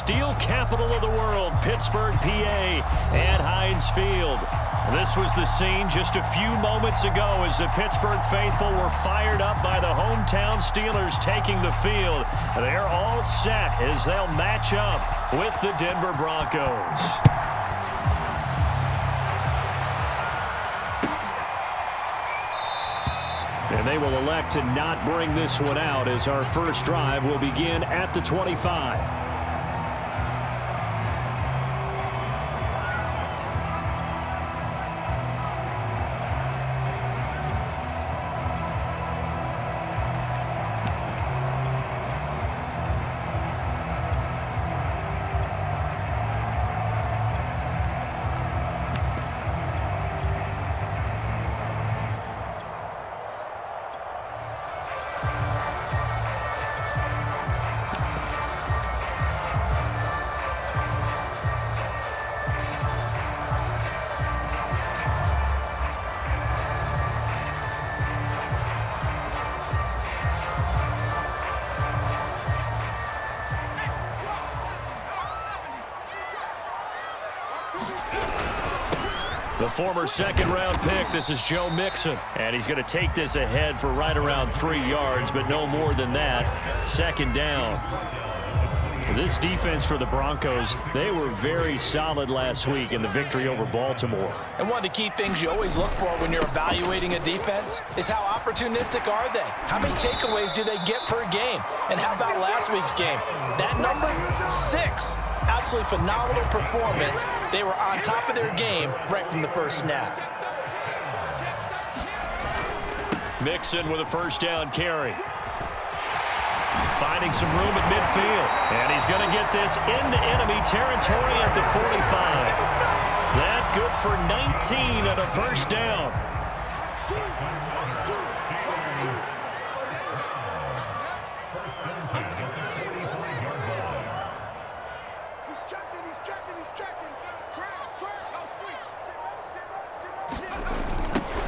steel capital of the world, Pittsburgh, PA, at Heinz Field. This was the scene just a few moments ago as the Pittsburgh faithful were fired up by the hometown Steelers taking the field. They're all set as they'll match up with the Denver Broncos. And they will elect to not bring this one out as our first drive will begin at the 25. The former second-round pick, this is Joe Mixon. And he's going to take this ahead for right around 3 yards, but no more than that. Second down. This defense for the Broncos, they were very solid last week in the victory over Baltimore. And one of the key things you always look for when you're evaluating a defense is how opportunistic are they? How many takeaways do they get per game? And how about last week's game? That number, 6. Absolutely phenomenal performance. They were on top of their game right from the first snap. Mixon with a first down carry. Finding some room at midfield. And he's going to get this into enemy territory at the 45. That good for 19 and a first down.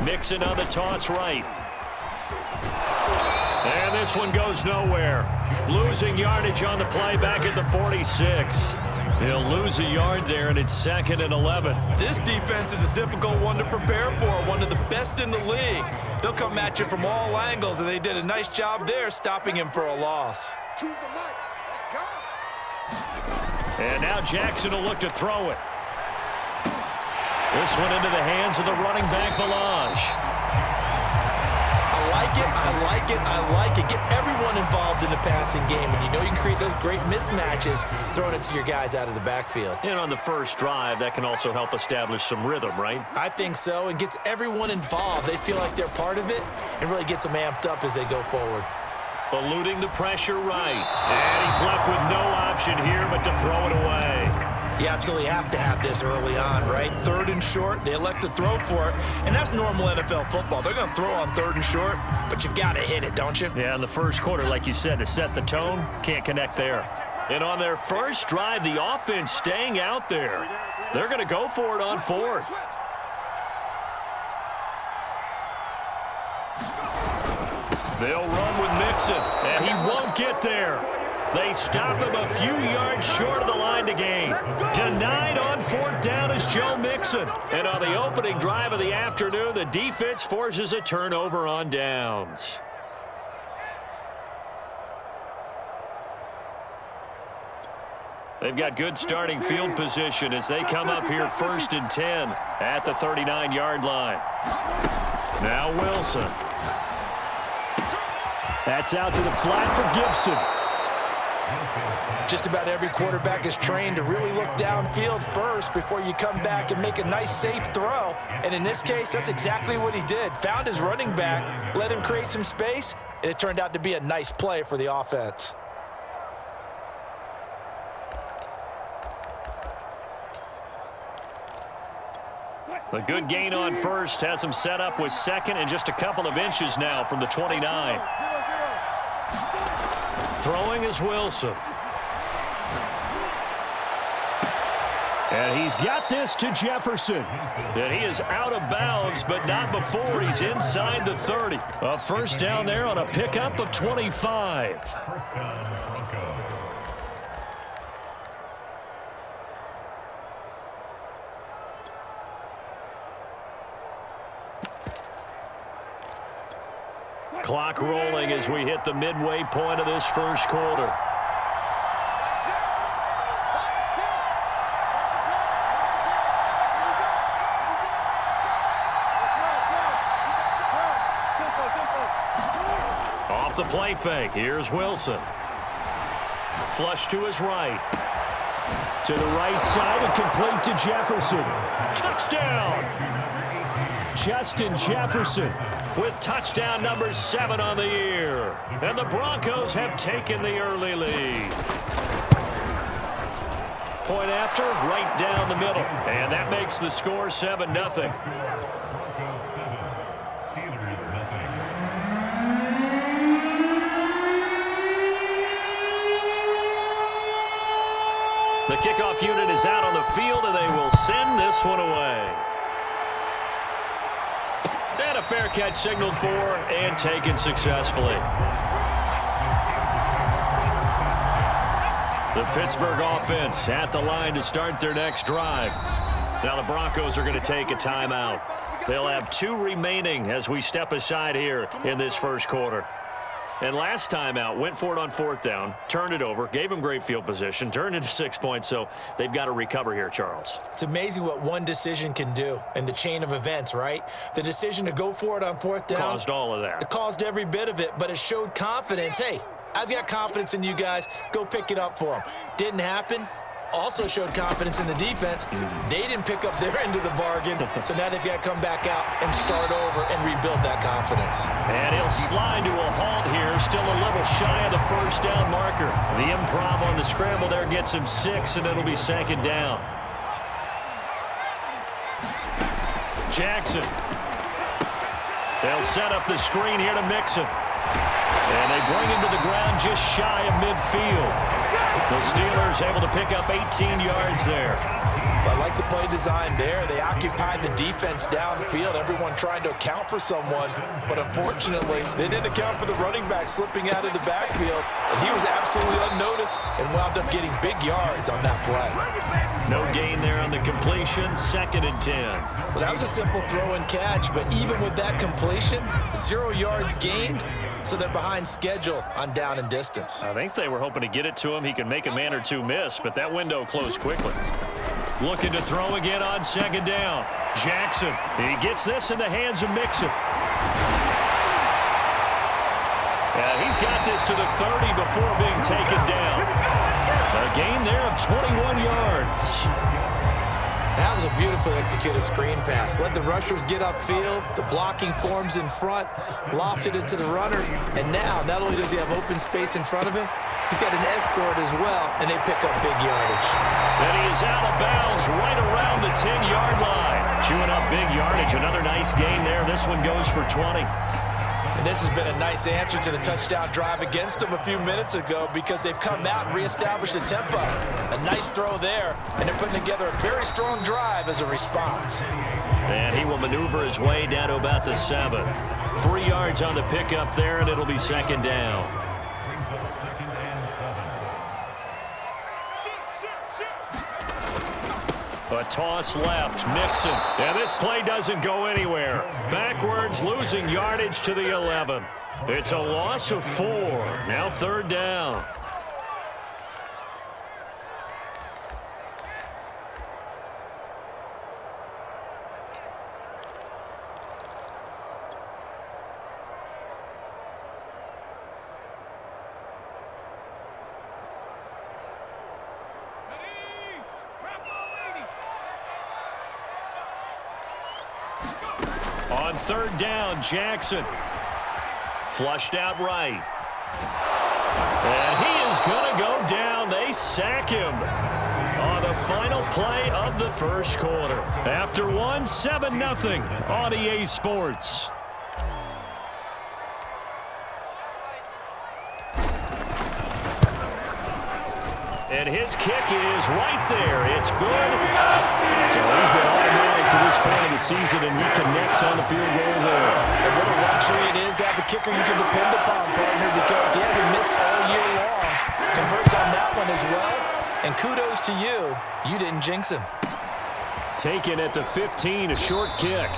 Mixon on the toss right. And this one goes nowhere. Losing yardage on the play back at the 46. He'll lose a yard there, and it's 2nd and 11. This defense is a difficult one to prepare for, one of the best in the league. They'll come at you from all angles, and they did a nice job there stopping him for a loss. And now Jackson will look to throw it. This one into the hands of the running back, Ballage. I like it. Get everyone involved in the passing game, and you know you can create those great mismatches throwing it to your guys out of the backfield. And on the first drive, that can also help establish some rhythm, right? I think so, and gets everyone involved. They feel like they're part of it and really gets them amped up as they go forward. Eluding the pressure right. And he's left with no option here but to throw it away. You absolutely have to have this early on, right? 3rd and short, they elect to throw for it, and that's normal NFL football. They're going to throw on 3rd and short, but you've got to hit it, don't you? Yeah, in the first quarter, like you said, to set the tone, can't connect there. And on their first drive, the offense staying out there. They're going to go for it on 4th. They'll run with Mixon, and he won't get there. They stop him a few yards short of the line to gain. Denied on 4th down is Joe Mixon. And on the opening drive of the afternoon, the defense forces a turnover on downs. They've got good starting field position as they come up here 1st and 10 at the 39-yard line. Now Wilson. That's out to the flat for Gibson. Just about every quarterback is trained to really look downfield first before you come back and make a nice, safe throw. And in this case, that's exactly what he did. Found his running back, let him create some space, and it turned out to be a nice play for the offense. A good gain on 1st has him set up with 2nd and just a couple of inches now from the 29. Throwing is Wilson. And he's got this to Jefferson. And he is out of bounds, but not before he's inside the 30. A first down there on a pickup of 25. Clock rolling as we hit the midway point of this first quarter. Off the play fake. Here's Wilson. Flush to his right. To the right side and complete to Jefferson. Touchdown! Justin Jefferson with touchdown number 7 on the year. And the Broncos have taken the early lead. Point after, right down the middle. And that makes the score 7-0. The kickoff unit is out on the field, and they will send this one away. And a fair catch signaled for and taken successfully. The Pittsburgh offense at the line to start their next drive. Now the Broncos are going to take a timeout. They'll have 2 remaining as we step aside here in this first quarter. And last time out, went for it on 4th down, turned it over, gave them great field position, turned into 6 points, so they've got to recover here, Charles. It's amazing what one decision can do in the chain of events, right? The decision to go for it on 4th down. Caused all of that. It caused every bit of it, but it showed confidence. Hey, I've got confidence in you guys. Go pick it up for them. Didn't happen. Also showed confidence in the defense. They didn't pick up their end of the bargain, so now they've got to come back out and start over and rebuild that confidence. And he'll slide to a halt here, still a little shy of the first down marker. The improv on the scramble there gets him 6, and it'll be 2nd down. Jackson. They'll set up the screen here to Mixon. And they bring him to the ground just shy of midfield. The Steelers able to pick up 18 yards there. I like the play design there. They occupied the defense downfield, everyone trying to account for someone. But unfortunately, they didn't account for the running back slipping out of the backfield. And he was absolutely unnoticed and wound up getting big yards on that play. No gain there on the completion, 2nd and 10. Well, that was a simple throw and catch, but even with that completion, 0 yards gained. So they're behind schedule on down and distance. I think they were hoping to get it to him. He could make a man or 2 miss, but that window closed quickly. Looking to throw again on 2nd down. Jackson. He gets this in the hands of Mixon. He's got this to the 30 before being taken down. A gain there of 21 yards. That was a beautifully executed screen pass. Let the rushers get upfield. The blocking forms in front. Lofted it to the runner. And now, not only does he have open space in front of him, he's got an escort as well, and they pick up big yardage. And he is out of bounds right around the 10-yard line. Chewing up big yardage. Another nice gain there. This one goes for 20. And this has been a nice answer to the touchdown drive against them a few minutes ago because they've come out and reestablished the tempo. A nice throw there, and they're putting together a very strong drive as a response. And he will maneuver his way down to about the 7. 3 yards on the pickup there, and it'll be 2nd down. A toss left, Mixon. And this play doesn't go anywhere. Backwards, losing yardage to the 11. It's a loss of 4. Now 3rd down. On 3rd down, Jackson. Flushed out right. And he is going to go down. They sack him on the final play of the first quarter. After 7-0 on EA Sports. And his kick is right there. It's good. So he's been automatic to this point of the season, and he connects on the field goal there. And what a luxury it is to have a kicker you can depend upon, partner, because he hasn't missed all year long. Converts on that one as well. And kudos to you. You didn't jinx him. Taken at the 15, a short kick.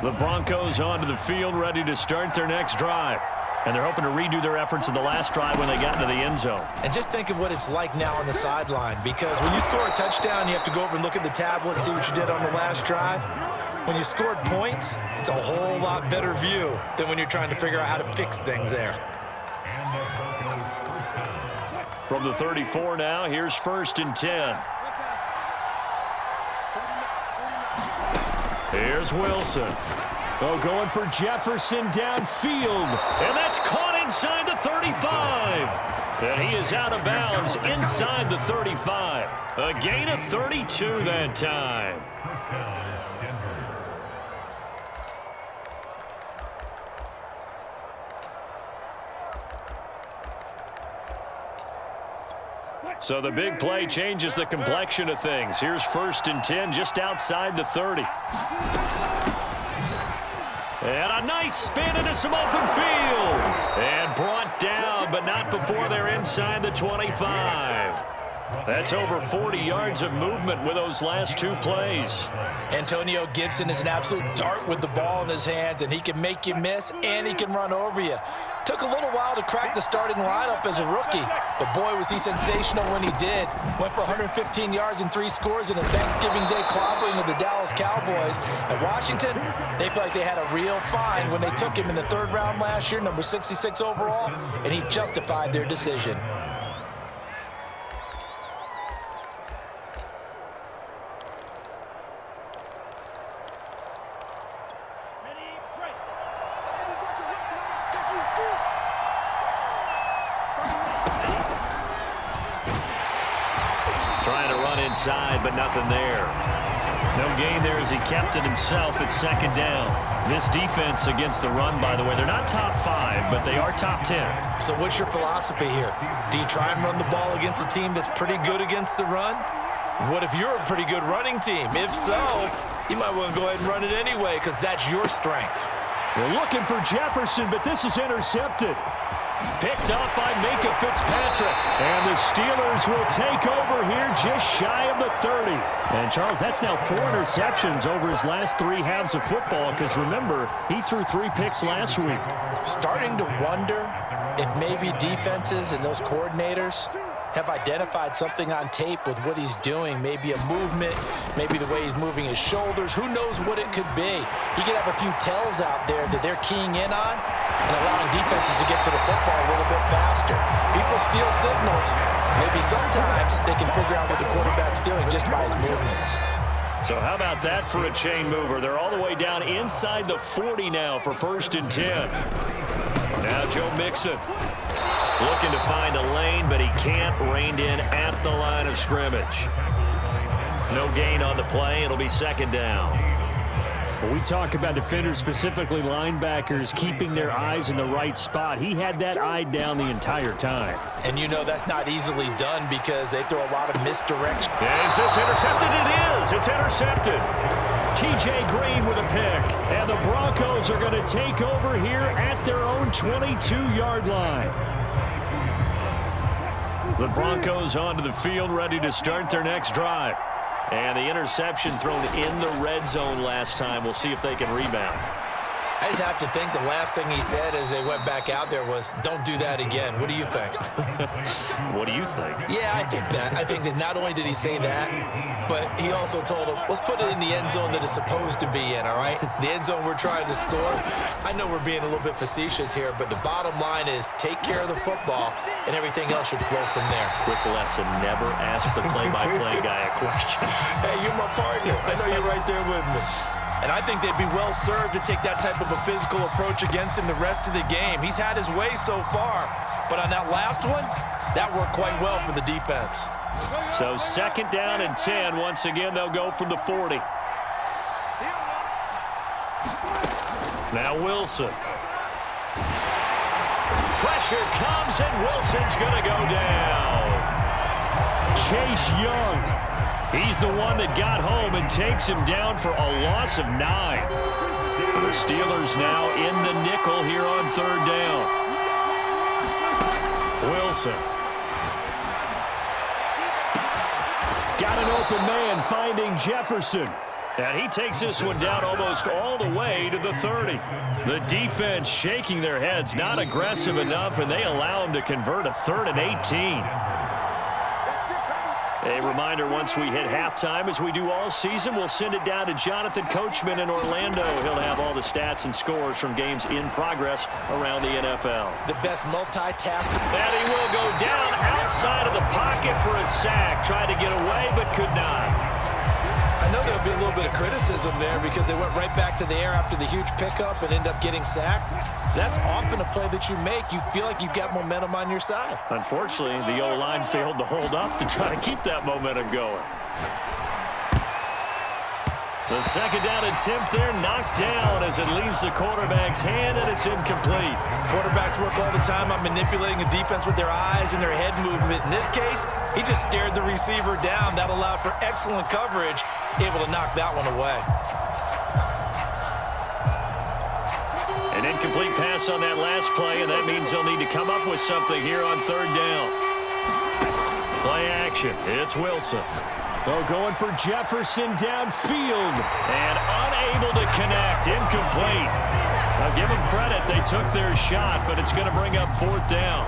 The Broncos onto the field, ready to start their next drive. And they're hoping to redo their efforts in the last drive when they got into the end zone. And just think of what it's like now on the sideline, because when you score a touchdown, you have to go over and look at the tablet and see what you did on the last drive. When you scored points, it's a whole lot better view than when you're trying to figure out how to fix things there. From the 34 now, here's 1st and 10. Here's Wilson. Oh, going for Jefferson downfield. And that's caught inside the 35. And he is out of bounds inside the 35. A gain of 32 that time. So the big play changes the complexion of things. Here's 1st and 10 just outside the 30. And a nice spin into some open field. And brought down, but not before they're inside the 25. That's over 40 yards of movement with those last 2 plays. Antonio Gibson is an absolute dart with the ball in his hands, and he can make you miss, and he can run over you. Took a little while to crack the starting lineup as a rookie, but boy, was he sensational when he did. Went for 115 yards and 3 scores in a Thanksgiving Day clobbering of the Dallas Cowboys. At Washington, they feel like they had a real find when they took him in the 3rd round last year, number 66 overall, and he justified their decision. Inside, but nothing there. No gain there as he kept it himself at 2nd down. This defense against the run, by the way, they're not top 5, but they are top 10. So what's your philosophy here? Do you try and run the ball against a team that's pretty good against the run? What if you're a pretty good running team? If so, you might want to go ahead and run it anyway, because that's your strength. We're looking for Jefferson, but this is intercepted. Picked up by Minkah Fitzpatrick. And the Steelers will take over here just shy of the 30. And, Charles, that's now 4 interceptions over his last 3 halves of football, because, remember, he threw 3 picks last week. Starting to wonder if maybe defenses and those coordinators have identified something on tape with what he's doing. Maybe a movement, maybe the way he's moving his shoulders. Who knows what it could be? He could have a few tells out there that they're keying in on and allowing defenses to get to the football a little bit faster. People steal signals. Maybe sometimes they can figure out what the quarterback's doing just by his movements. So how about that for a chain mover? They're all the way down inside the 40 now for 1st and 10. Now Joe Mixon looking to find a lane, but he can't. Reined in at the line of scrimmage. No gain on the play. It'll be 2nd down. When we talk about defenders, specifically linebackers, keeping their eyes in the right spot, he had that eye down the entire time. And you know that's not easily done because they throw a lot of misdirection. Is this intercepted? It is. It's intercepted. T.J. Green with a pick. And the Broncos are going to take over here at their own 22-yard line. The Broncos onto the field, ready to start their next drive. And the interception thrown in the red zone last time. We'll see if they can rebound. I just have to think the last thing he said as they went back out there was, don't do that again. What do you think? What do you think? Yeah, I think that. I think that not only did he say that, but he also told him, let's put it in the end zone that it's supposed to be in, all right? The end zone we're trying to score. I know we're being a little bit facetious here, but the bottom line is take care of the football, and everything else should flow from there. Quick lesson, never ask the play-by-play guy a question. Hey, you're my partner. I know you're right there with me. And I think they'd be well served to take that type of a physical approach against him the rest of the game. He's had his way so far, but on that last one, that worked quite well for the defense. So 2nd down and 10. Once again, they'll go from the 40. Now Wilson. Pressure comes, and Wilson's going to go down. Chase Young. He's the one that got home and takes him down for a loss of 9. The Steelers now in the nickel here on 3rd down. Wilson. Got an open man finding Jefferson. And he takes this one down almost all the way to the 30. The defense shaking their heads, not aggressive enough, and they allow him to convert a 3rd and 18. A reminder, once we hit halftime, as we do all season, we'll send it down to Jonathan Coachman in Orlando. He'll have all the stats and scores from games in progress around the NFL. The best multitasker. And he will go down outside of the pocket for a sack. Tried to get away, but could not. I know there'll be a little bit of criticism there because they went right back to the air after the huge pickup and ended up getting sacked. That's often a play that you make. You feel like you've got momentum on your side. Unfortunately, the O-line failed to hold up to try to keep that momentum going. The second down attempt there knocked down as it leaves the quarterback's hand, and it's incomplete. Quarterbacks work all the time on manipulating a defense with their eyes and their head movement. In this case, he just stared the receiver down. That allowed for excellent coverage, able to knock that one away. An incomplete pass on that last play, and that means they'll need to come up with something here on 3rd down. Play action. It's Wilson. They're going for Jefferson downfield and unable to connect. Incomplete. I'll give them credit. They took their shot, but it's going to bring up 4th down.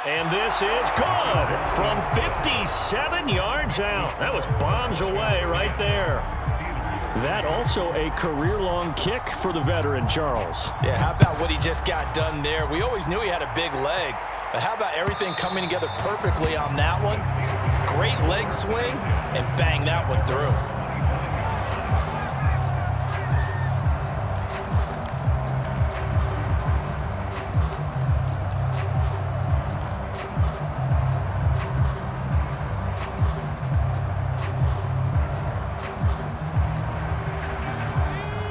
And this is good from 57 yards out. That was bombs away right there. That also a career-long kick for the veteran, Charles. Yeah, how about what he just got done there? We always knew he had a big leg, but how about everything coming together perfectly on that one? Great leg swing, and bang that one through.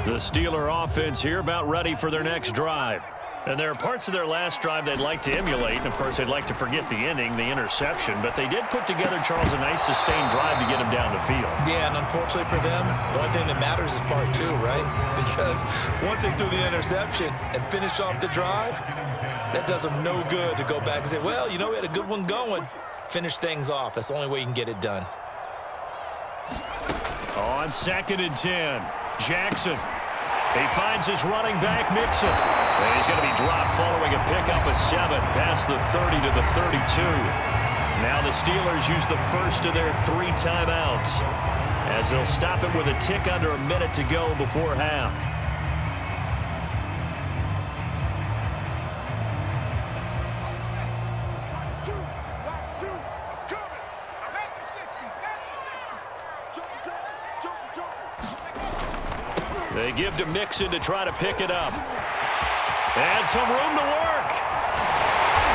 The Steeler offense here about ready for their next drive. And there are parts of their last drive they'd like to emulate. And, of course, they'd like to forget the ending, the interception. But they did put together, Charles, a nice sustained drive to get him down the field. Yeah, and unfortunately for them, the only thing that matters is part 2, right? Because once they threw the interception and finished off the drive, that does them no good to go back and say, well, you know, we had a good one going. Finish things off. That's the only way you can get it done. On 2nd and 10, Jackson. He finds his running back, Mixon. And he's going to be dropped following a pickup of 7 past the 30 to the 32. Now the Steelers use the first of their 3 timeouts as they'll stop it with a tick under a minute to go before half. They give to Mixon to try to pick it up. And some room to work.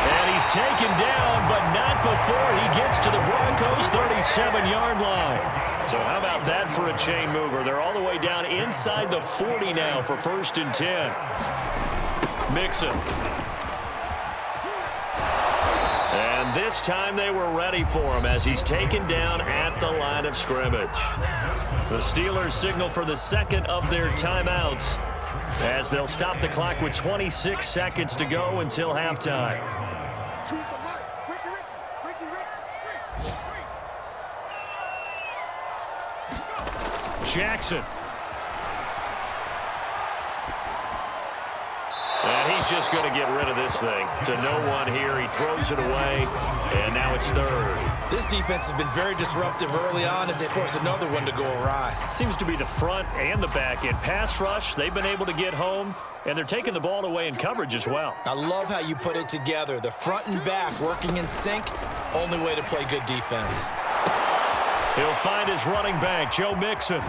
And he's taken down, but not before he gets to the Broncos' 37-yard line. So how about that for a chain mover? They're all the way down inside the 40 now for 1st and 10. Mixon. And this time they were ready for him as he's taken down at the line of scrimmage. The Steelers signal for the second of their timeouts as they'll stop the clock with 26 seconds to go until halftime. Jackson. And he's just going to get rid of this thing. To no one here. He throws it away, and now it's 3rd. This defense has been very disruptive early on as they force another one to go awry. Seems to be the front and the back end. Pass rush, they've been able to get home, and they're taking the ball away in coverage as well. I love how you put it together. The front and back working in sync, only way to play good defense. He'll find his running back, Joe Mixon.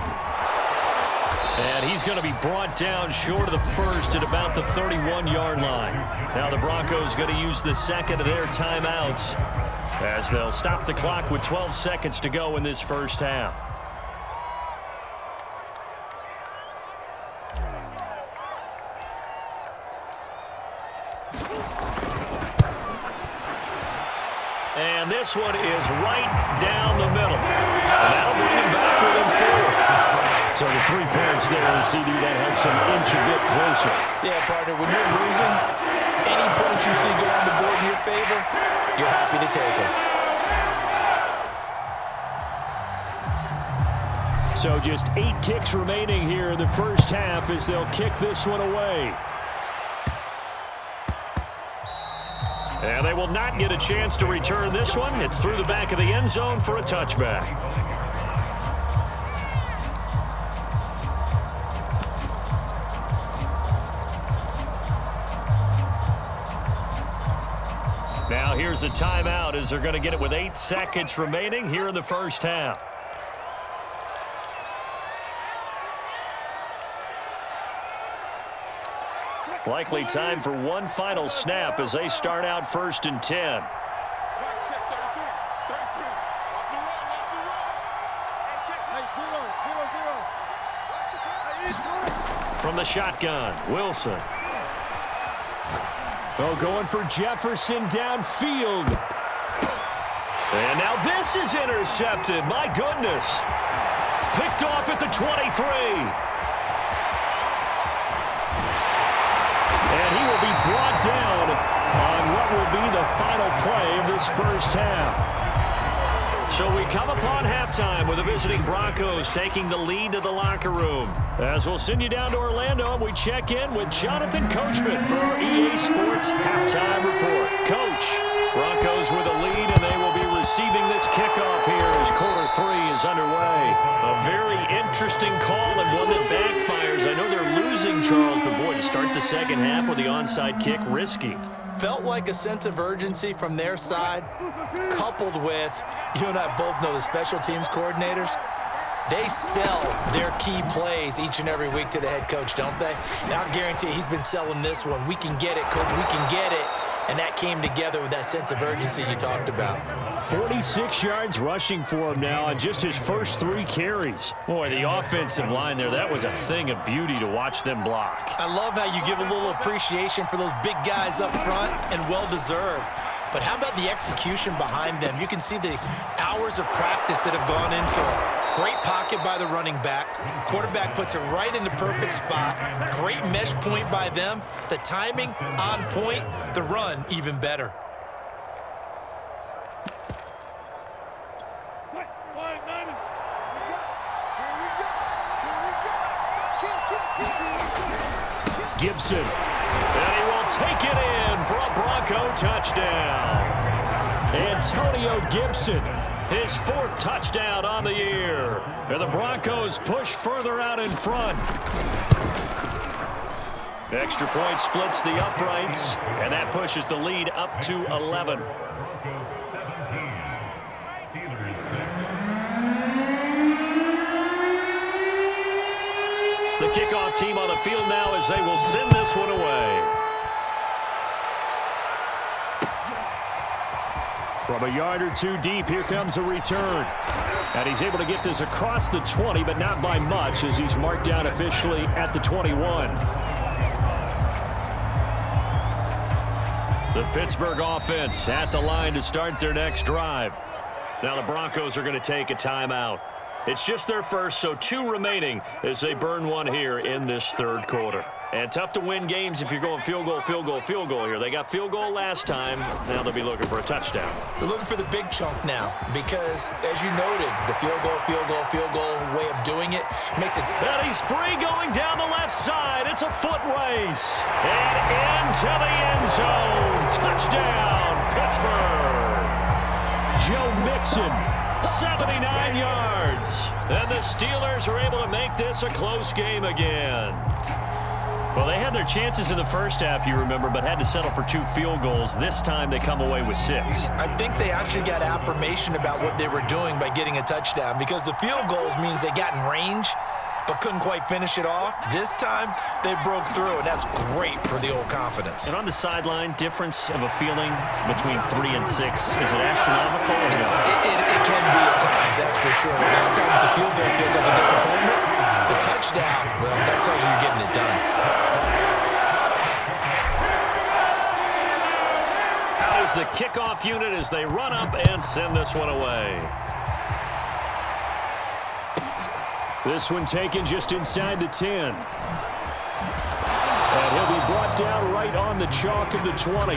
And he's going to be brought down short of the first at about the 31-yard line. Now the Broncos going to use the second of their timeouts as they'll stop the clock with 12 seconds to go in this first half. And this one is right down the middle. And that'll bring him back within 4. So the 3 points there in the CD, that helps him inch a bit closer. Yeah, partner, when you're losing, any points you see go on the board in your favor, you're happy to take them. So just 8 ticks remaining here in the first half as they'll kick this one away. And they will not get a chance to return this one. It's through the back of the end zone for a touchback. Now here's a timeout as they're going to get it with 8 seconds remaining here in the first half. Likely time for one final snap as they start out 1st and 10. From the shotgun, Wilson. Oh, going for Jefferson downfield. And now this is intercepted. My goodness. Picked off at the 23. And he will be brought down on what will be the final play of this first half. So we come upon halftime with the visiting Broncos taking the lead to the locker room. As we'll send you down to Orlando, we check in with Jonathan Coachman for our EA Sports Halftime Report. Coach, Broncos with a lead, and they will be receiving this kickoff here as quarter 3 is underway. A very interesting call and one that backfires. I know they're losing, Charles, but boy, to start the second half with the onside kick, risky. Felt like a sense of urgency from their side, coupled with, you and I both know the special teams coordinators, they sell their key plays each and every week to the head coach, don't they? And I'll guarantee you he's been selling this one. We can get it, coach, we can get it. And that came together with that sense of urgency you talked about. 46 yards rushing for him now on just his first 3 carries. Boy, the offensive line there, that was a thing of beauty to watch them block. I love how you give a little appreciation for those big guys up front, and well-deserved. But how about the execution behind them? You can see the hours of practice that have gone into it. Great pocket by the running back. Quarterback puts it right in the perfect spot. Great mesh point by them. The timing on point. The run even better. Gibson, and he will take it in for a Bronco touchdown. Antonio Gibson, his 4th touchdown on the year. And the Broncos push further out in front. Extra point splits the uprights, and that pushes the lead up to 11. The kickoff team on the field now as they will send this one away. From a yard or 2 deep, here comes a return. And he's able to get this across the 20, but not by much as he's marked down officially at the 21. The Pittsburgh offense at the line to start their next drive. Now the Broncos are going to take a timeout. It's just their first, so 2 remaining as they burn one here in this 3rd quarter. And tough to win games if you're going field goal, field goal, field goal here. They got field goal last time. Now they'll be looking for a touchdown. They're looking for the big chunk now because, as you noted, the field goal way of doing it makes it. And he's free going down the left side. It's a foot race. And into the end zone. Touchdown, Pittsburgh. Joe Mixon. 79 yards. And the Steelers are able to make this a close game again. Well, they had their chances in the first half, you remember, but had to settle for 2 field goals. This time they come away with 6. I think they actually got affirmation about what they were doing by getting a touchdown because the field goals means they got in range but couldn't quite finish it off. This time, they broke through, and that's great for the old confidence. And on the sideline, difference of a feeling between 3 and 6, is it astronomical or no? It can be at times, that's for sure. A lot of times the field goal feels like a disappointment. The touchdown, well, that tells you you're getting it done. Out is the kickoff unit as they run up and send this one away. This one taken just inside the 10. And he'll be brought brought down right on the chalk of the 20.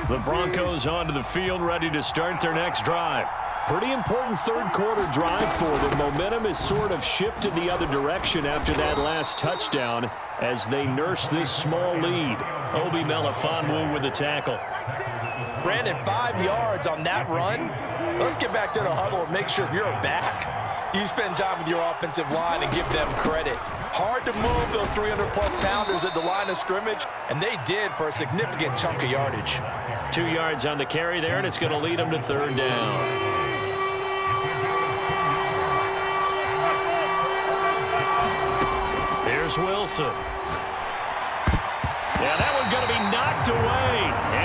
The Broncos onto the field, ready to start their next drive. Pretty important third-quarter drive for them. Momentum has sort of shifted the other direction after that last touchdown as they nurse this small lead. Obi Melifonwu with the tackle. Brandon, 5 yards on that run. Let's get back to the huddle and make sure if you're a back, you spend time with your offensive line and give them credit. Hard to move those 300-plus pounders at the line of scrimmage, and they did for a significant chunk of yardage. 2 yards on the carry there, and it's going to lead them to third down. Here's Wilson. Yeah, that one's going to be knocked away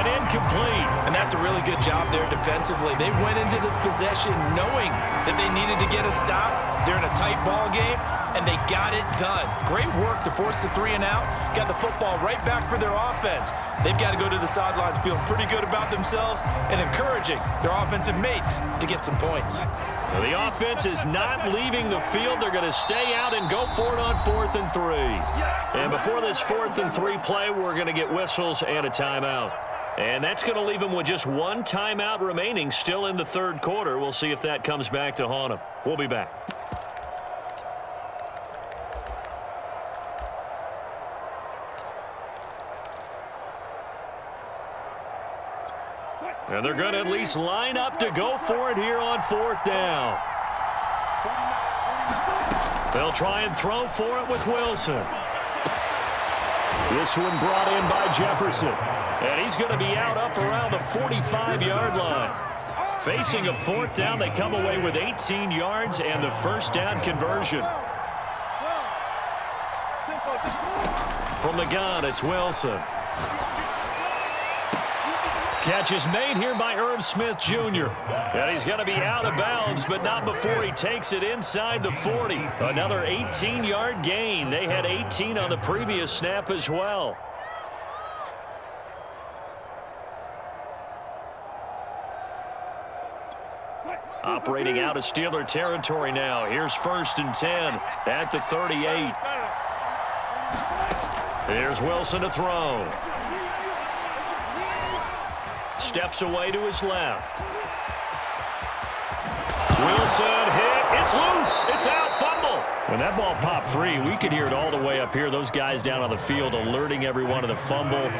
and incomplete. And that's a really good job there defensively. They went into this possession knowing that they needed to get a stop. They're in a tight ball game, and they got it done. Great work to force the 3 and out. Got the football right back for their offense. They've got to go to the sidelines feeling pretty good about themselves and encouraging their offensive mates to get some points. Well, the offense is not leaving the field. They're going to stay out and go for it on 4th and 3. And before this 4th and 3 play, we're going to get whistles and a timeout. And that's going to leave them with just 1 timeout remaining still in the third quarter. We'll see if that comes back to haunt them. We'll be back. And they're going to at least line up to go for it here on 4th down. They'll try and throw for it with Wilson. This one brought in by Jefferson. And he's going to be out up around the 45-yard line. Facing a 4th down, they come away with 18 yards and the first down conversion. From the gun, it's Wilson. Catch is made here by Irv Smith Jr. And he's going to be out of bounds, but not before he takes it inside the 40. Another 18-yard gain. They had 18 on the previous snap as well. Operating out of Steeler territory now. Here's 1st and 10 at the 38. Here's Wilson to throw. Steps away to his left. Wilson hit. It's loose. It's out. Fumble. When that ball popped free, we could hear it all the way up here. Those guys down on the field alerting everyone of the fumble.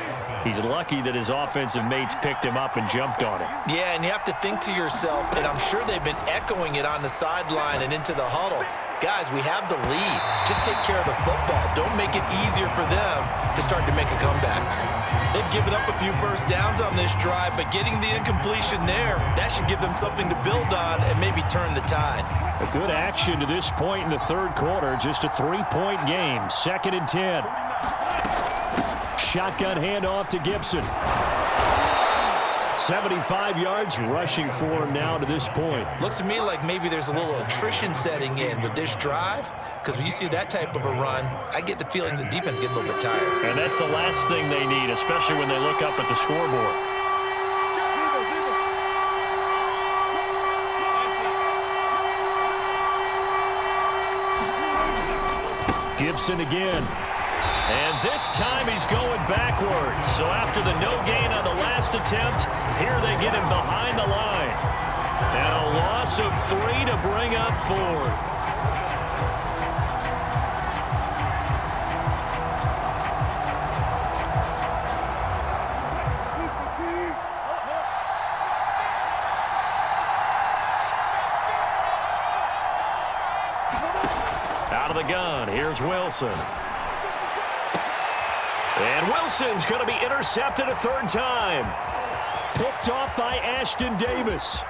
He's lucky that his offensive mates picked him up and jumped on it. Yeah, and you have to think to yourself, and I'm sure they've been echoing it on the sideline and into the huddle. Guys, we have the lead. Just take care of the football. Don't make it easier for them to start to make a comeback. They've given up a few first downs on this drive, but getting the incompletion there, that should give them something to build on and maybe turn the tide. A good action to this point in the third quarter. Just a 3-point game. 2nd and 10. Shotgun handoff to Gibson. 75 yards rushing for him now to this point. Looks to me like maybe there's a little attrition setting in with this drive, because when you see that type of a run, I get the feeling the defense getting a little bit tired. And that's the last thing they need, especially when they look up at the scoreboard. Gibson again. And this time he's going backwards. So after the no gain on the last attempt, here they get him behind the line. And a loss of 3 to bring up 4th. Out of the gun, here's Wilson. And Wilson's going to be intercepted a 3rd time. Picked off by Ashton Davis.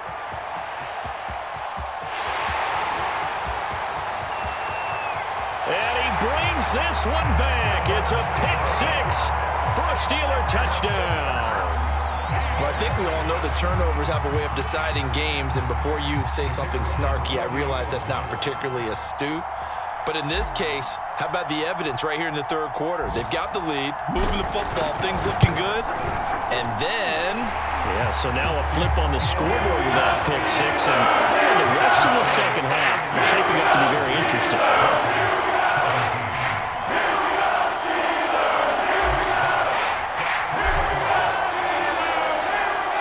And he brings this one back. It's a pick 6 for a Steeler touchdown. Well, I think we all know the turnovers have a way of deciding games, and before you say something snarky, I realize that's not particularly astute. But in this case, how about the evidence right here in the third quarter? They've got the lead, moving the football, things looking good. And then Yeah, so now a flip on the scoreboard with that pick six, and the rest of the second half is shaping up to be very interesting.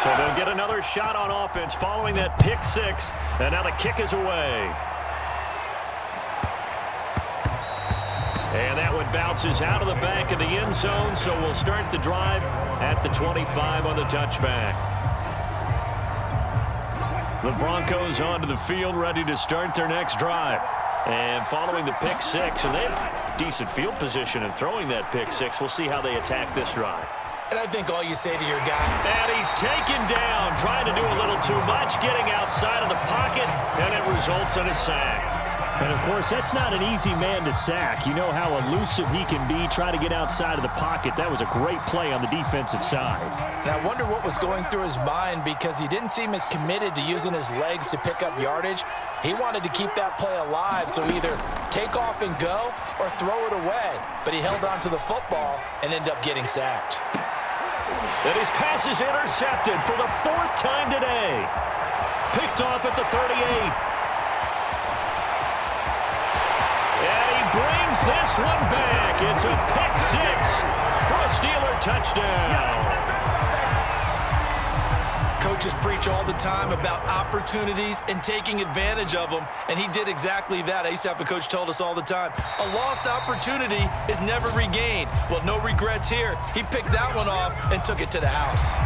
So they'll get another shot on offense following that pick six, and now the kick is away. And that one bounces out of the back of the end zone, so we'll start the drive at the 25 on the touchback. The Broncos onto the field, ready to start their next drive. And following the pick six, and they have decent field position in throwing that pick six. We'll see how they attack this drive. And I think all you say to your guy. And he's taken down, trying to do a little too much, getting outside of the pocket, and it results in a sack. And, of course, that's not an easy man to sack. You know how elusive he can be, try to get outside of the pocket. That was a great play on the defensive side. And I wonder what was going through his mind, because he didn't seem as committed to using his legs to pick up yardage. He wanted to keep that play alive, so either take off and go or throw it away. But he held on to the football and ended up getting sacked. And his pass is intercepted for the fourth time today. Picked off at the 38. Brings this one back. It's a pick six for a Steeler touchdown. Coaches preach all the time about opportunities and taking advantage of them, and he did exactly that. I used to have a coach told us all the time, a lost opportunity is never regained. Well, no regrets here. He picked that one off and took it to the house.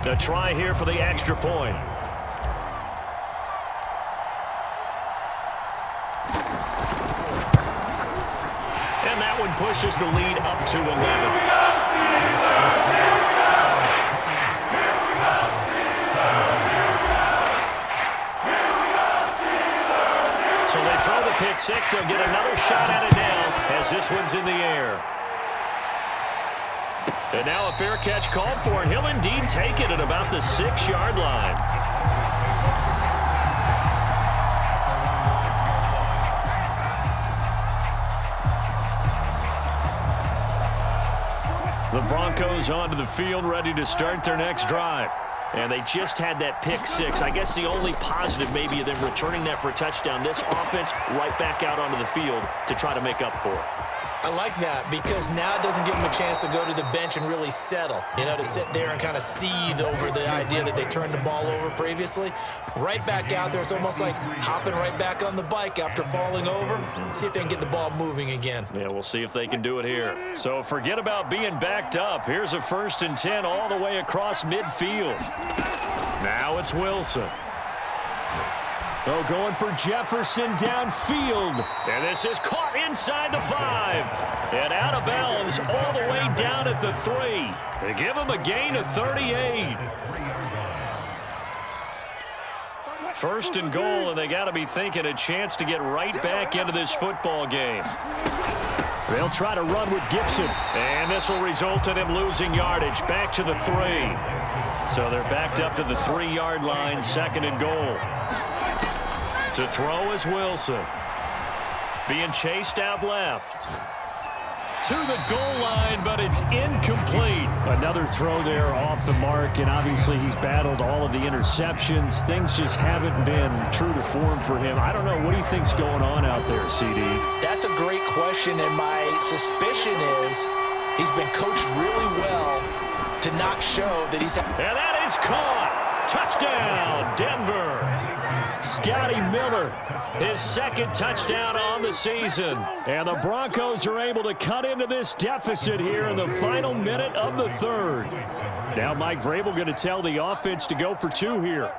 A try here for the extra point. And that one pushes the lead up to 11. So they throw the pick six. They'll get another shot at it now as this one's in the air. And now a fair catch called for, and he'll indeed take it at about the 6-yard line. The Broncos onto the field, ready to start their next drive. And they just had that pick six. I guess the only positive maybe of them returning that for a touchdown. This offense right back out onto the field to try to make up for it. I like that, because now it doesn't give them a chance to go to the bench and really settle, to sit there and kind of seethe over the idea that they turned the ball over previously. Right back out there, it's almost like hopping right back on the bike after falling over. See if they can get the ball moving again. Yeah, we'll see if they can do it here. So forget about being backed up. Here's a 1st and 10 all the way across midfield. Now it's Wilson. Oh, going for Jefferson downfield. And this is caught inside the 5. And out of bounds all the way down at the 3. They give him a gain of 38. 1st and goal, and they got to be thinking a chance to get right back into this football game. They'll try to run with Gibson. And this will result in him losing yardage back to the 3. So they're backed up to the 3-yard line, 2nd and goal. To throw is Wilson. Being chased out left. To the goal line, but it's incomplete. Another throw there off the mark, and obviously he's battled all of the interceptions. Things just haven't been true to form for him. I don't know. What do you think's going on out there, CD? That's a great question, and my suspicion is he's been coached really well to not show that he's... And that is caught. Touchdown, Denver. Scotty Miller, his 2nd touchdown on the season. And the Broncos are able to cut into this deficit here in the final minute of the 3rd. Now Mike Vrabel going to tell the offense to go for 2 here.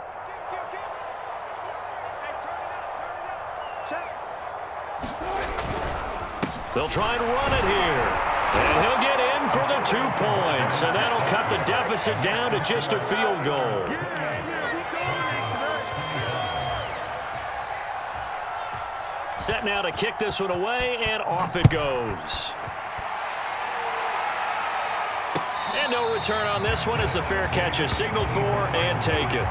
They'll try and run it here. And he'll get in for the 2 points. And that'll cut the deficit down to just a field goal. Set now to kick this one away, and off it goes. And no return on this one as the fair catch is signaled for and taken.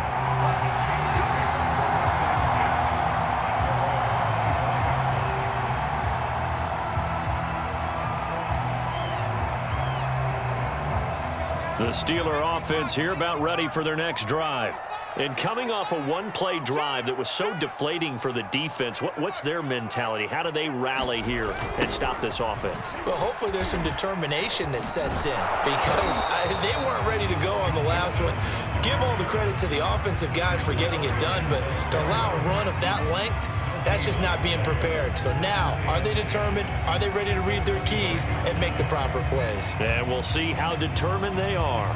The Steeler offense here about ready for their next drive. And coming off a one-play drive that was so deflating for the defense, what's their mentality? How do they rally here and stop this offense? Well, hopefully there's some determination that sets in because they weren't ready to go on the last one. Give all the credit to the offensive guys for getting it done, but to allow a run of that length, that's just not being prepared. So now, are they determined? Are they ready to read their keys and make the proper plays? And we'll see how determined they are.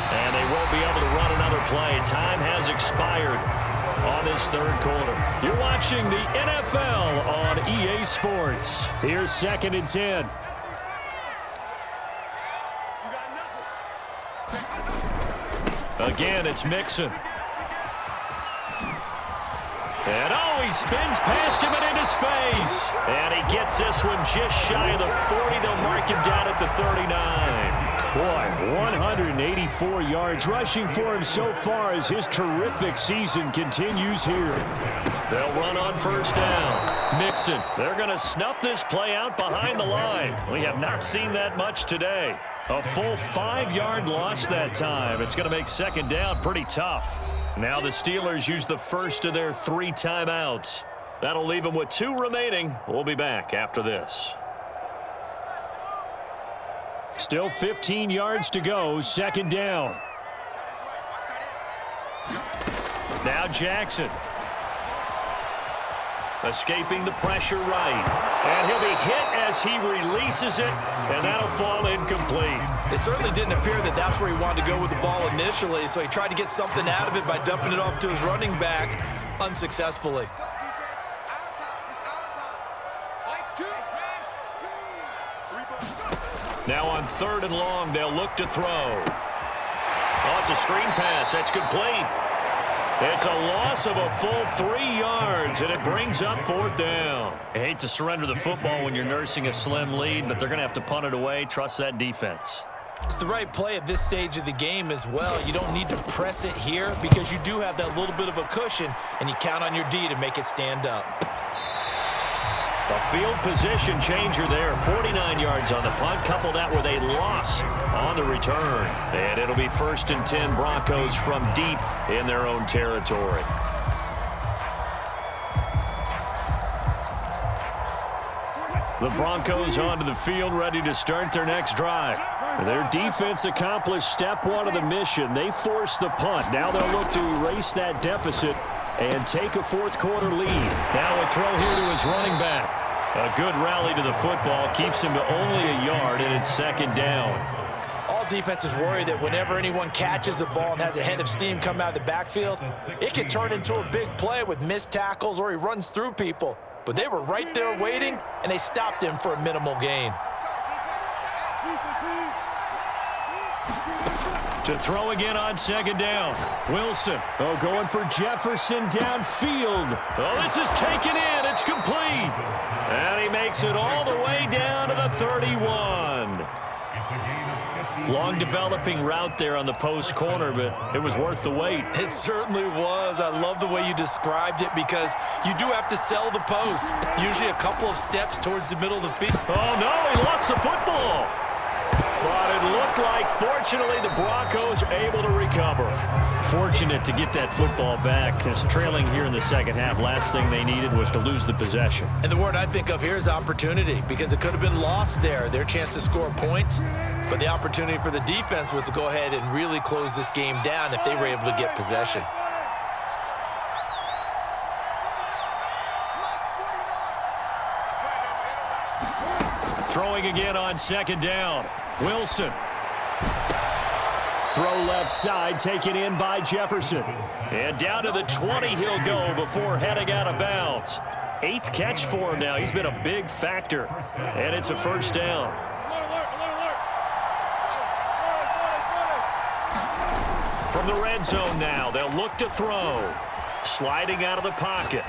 And they won't be able to run another play. Time has expired on this third quarter. You're watching the NFL on EA Sports. Here's 2nd and 10. Again, it's Mixon. And he spins past him and into space. And he gets this one just shy of the 40. They'll mark him down at the 39. Boy, 184 yards rushing for him so far as his terrific season continues here. They'll run on first down. Mixon, they're going to snuff this play out behind the line. We have not seen that much today. A full 5-yard loss that time. It's going to make 2nd down pretty tough. Now the Steelers use the first of their 3 timeouts. That'll leave them with 2 remaining. We'll be back after this. Still 15 yards to go, 2nd down. Now Jackson. Escaping the pressure right. And he'll be hit as he releases it, and that'll fall incomplete. It certainly didn't appear that that's where he wanted to go with the ball initially, so he tried to get something out of it by dumping it off to his running back unsuccessfully. Now on 3rd and long, they'll look to throw. Oh, it's a screen pass. That's complete. It's a loss of a full 3 yards, and it brings up 4th down. I hate to surrender the football when you're nursing a slim lead, but they're going to have to punt it away. Trust that defense. It's the right play at this stage of the game as well. You don't need to press it here because you do have that little bit of a cushion, and you count on your D to make it stand up. A field position changer there. 49 yards on the punt. Couple that with a loss on the return. And it'll be 1st and 10 Broncos from deep in their own territory. The Broncos onto the field ready to start their next drive. Their defense accomplished step 1 of the mission. They forced the punt. Now they'll look to erase that deficit and take a 4th quarter lead. Now a throw here to his running back. A good rally to the football keeps him to only a yard, and it's 2nd down. All defenses worry that whenever anyone catches the ball and has a head of steam come out of the backfield, it can turn into a big play with missed tackles or he runs through people. But they were right there waiting, and they stopped him for a minimal gain. To throw again on 2nd down. Wilson. Going for Jefferson downfield. This is taken in. It's complete. And he makes it all the way down to the 31. Long developing route there on the post corner, but it was worth the wait. It certainly was. I love the way you described it because you do have to sell the post. Usually a couple of steps towards the middle of the field. Oh, no, he lost the football. But it looked like, fortunately, the Broncos able to recover. Fortunate to get that football back, because trailing here in the second half, last thing they needed was to lose the possession. And the word I think of here is opportunity, because it could have been lost there, their chance to score points. But the opportunity for the defense was to go ahead and really close this game down if they were able to get possession. Throwing again on 2nd down. Wilson. Throw left side, taken in by Jefferson. And down to the 20 he'll go before heading out of bounds. 8th catch for him now. He's been a big factor, and it's a first down. From the red zone now, they'll look to throw. Sliding out of the pocket.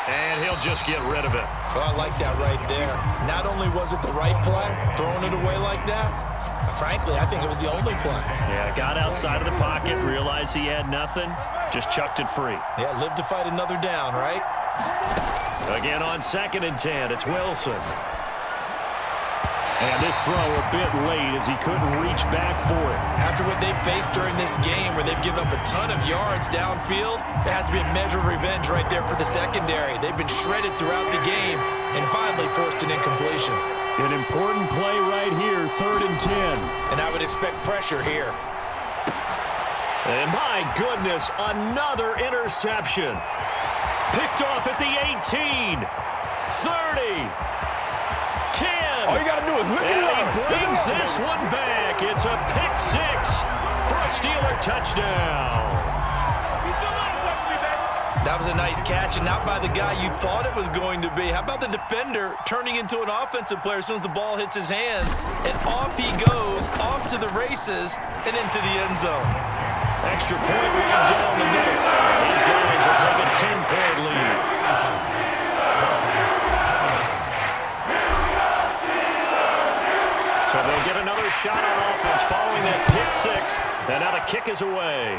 And he'll just get rid of it. Well, I like that right there. Not only was it the right play, throwing it away like that, frankly, I think it was the only play. Yeah, got outside of the pocket, realized he had nothing, just chucked it free. Yeah, live to fight another down, right? Again on 2nd and 10, it's Wilson. And this throw a bit late as he couldn't reach back for it. After what they've faced during this game where they've given up a ton of yards downfield, there has to be a measure of revenge right there for the secondary. They've been shredded throughout the game and finally forced an incompletion. An important play right here, 3rd and 10. And I would expect pressure here. And my goodness, another interception. Picked off at the 18, 30. 10. All you got to do is look and it he up. brings this one back. It's a pick 6 for a Steeler touchdown. That was a nice catch, and not by the guy you thought it was going to be. How about the defender turning into an offensive player as soon as the ball hits his hands, and off he goes, off to the races, and into the end zone. Extra point right down the middle. These guys will take a 10-point lead. So they'll get another shot on offense following that pick 6. And now the kick is away.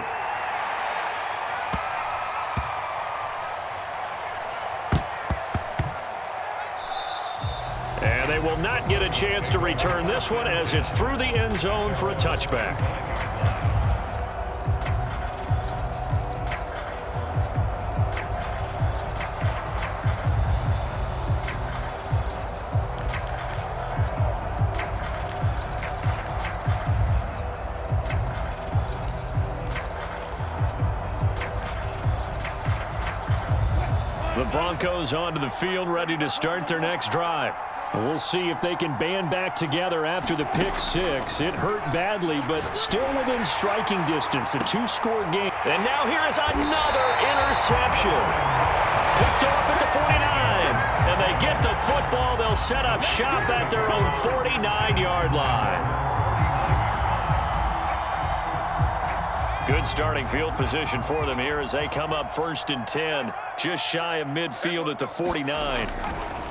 And they will not get a chance to return this one as it's through the end zone for a touchback. The Broncos onto the field, ready to start their next drive. We'll see if they can band back together after the pick 6. It hurt badly, but still within striking distance. A 2-score game. And now here is another interception. Picked off at the 49. And they get the football. They'll set up shop at their own 49-yard line. Good starting field position for them here as they come up 1st and 10. Just shy of midfield at the 49.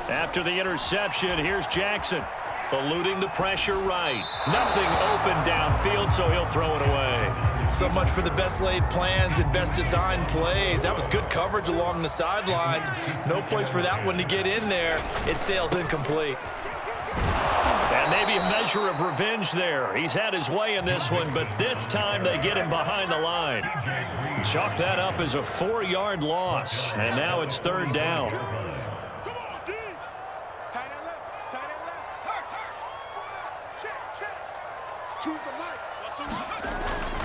After the interception, here's Jackson. Eluding the pressure right. Nothing open downfield, so he'll throw it away. So much for the best laid plans and best designed plays. That was good coverage along the sidelines. No place for that one to get in there. It sails incomplete. And maybe a measure of revenge there. He's had his way in this one, but this time they get him behind the line. Chalk that up as a 4-yard loss, and now it's 3rd down.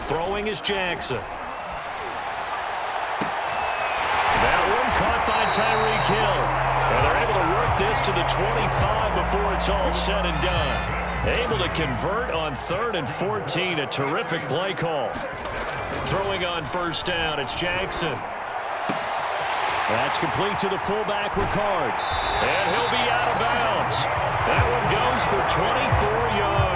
Throwing is Jackson. That one caught by Tyreek Hill. And they're able to work this to the 25 before it's all said and done. Able to convert on 3rd and 14. A terrific play call. Throwing on 1st down, it's Jackson. That's complete to the fullback, Ricard. And he'll be out of bounds. That one goes for 24 yards.